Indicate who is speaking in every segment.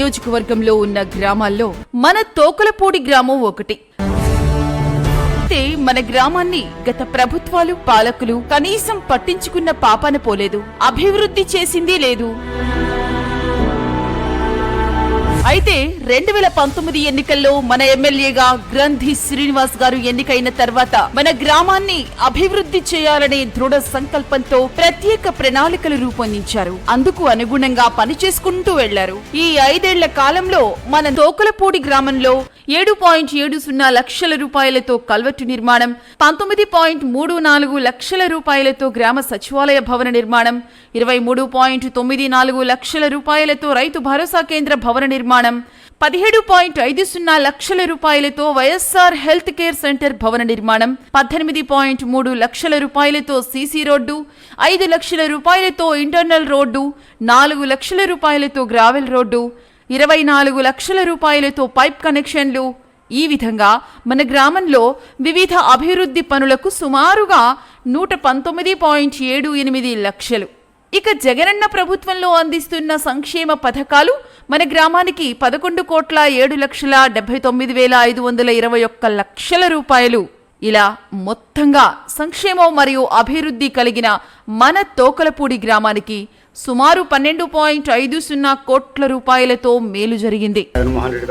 Speaker 1: నియోజకవర్గంలో ఉన్న గ్రామాల్లో మన తోకలపూడి గ్రామం ఒకటి. అయితే మన గ్రామాన్ని గత ప్రభుత్వాలు పాలకులు కనీసం పట్టించుకున్న పాపాన పోలేదు, అభివృద్ధి చేసింది లేదు. అయితే 2019 ఎన్నికల్లో మన ఎమ్మెల్యేగా గ్రంథి శ్రీనివాస్ గారు ఎన్నికైన తర్వాత మన గ్రామాన్ని అభివృద్ధి చేయాలనే దృఢ సంకల్పంతో ప్రత్యేక ప్రణాళికలు రూపొందించారు. అందుకు అనుగుణంగా పనిచేసుకుంటూ వెళ్లారు. ఈ 5 ఏళ్ల కాలంలో మన తోకలపూడి గ్రామంలో 7.70 లక్షల రూపాయలతో కల్వర్టు నిర్మాణం, 19.34 లక్షల రూపాయలతో గ్రామ సచివాలయ భవన నిర్మాణం, 23.94 లక్షల రూపాయలతో రైతు భరోసా కేంద్ర భవన నిర్మాణం, 17.50 లక్షల రూపాయలతో వైఎస్ఆర్ హెల్త్ కేర్ సెంటర్ భవన నిర్మాణం, 18.3 లక్షల రూపాయలతో సీసీ రోడ్డు, 5 లక్షల రూపాయలతో ఇంటర్నల్ రోడ్డు, 4 లక్షల రూపాయలతో గ్రావెల్ రోడ్డు, 24 లక్షల రూపాయలతో పైప్ కనెక్షన్లు. ఈ విధంగా మన గ్రామంలో వివిధ అభివృద్ధి పనులకు సుమారుగా 119.78 లక్షలు. ఇక జగనన్న ప్రభుత్వంలో అందిస్తున్న సంక్షేమ పథకాలు మన గ్రామానికి 11,07,79,521 లక్షల రూపాయలు. ఇలా మొత్తంగా సంక్షేమం మరియు అభివృద్ధి కలిగిన మన తోకలపూడి గ్రామానికి సుమారు 12.50 కోట్ల రూపాయలతో మేలు జరిగింది.
Speaker 2: జగన్మోహన్ రెడ్డి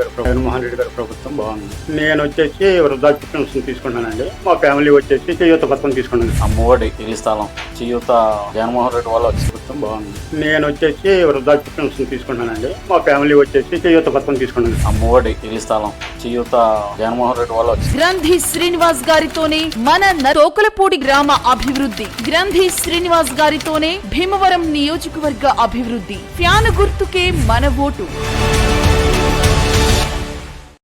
Speaker 2: గారి ప్రభుత్వం బాగుంది. నేను వచ్చేసి వృద్ధాప్య పెన్షన్ తీసుకున్నానండి. మా ఫ్యామిలీ వచ్చేసి చేయూత పథకం తీసుకున్నాను.
Speaker 3: అమ్మఒడి ఇల్లు స్థలం చేయూత జగన్మోహన్ రెడ్డి వల్ల
Speaker 2: ప్రభుత్వం బాగుంది. నేను వచ్చేసి వృద్ధాప్య పెన్షన్ తీసుకున్నానండి. మా ఫ్యామిలీ వచ్చేసి చేయూత పథకం తీసుకున్నాను.
Speaker 3: అమ్మఒడి ఇల్లు స్థలం చేయూత జగన్మోహన్ రెడ్డి వల్ల
Speaker 1: గ్రంథి శ్రీనివాస్ గారితోనే మన తోకలపూడి గ్రామ అభివృద్ధి, గ్రంథి శ్రీనివాస్ గారితోనే భీమవరం నియోజకవర్గ అభివృద్ధి. ఫ్యాను గుర్తుకే మన ఓటు.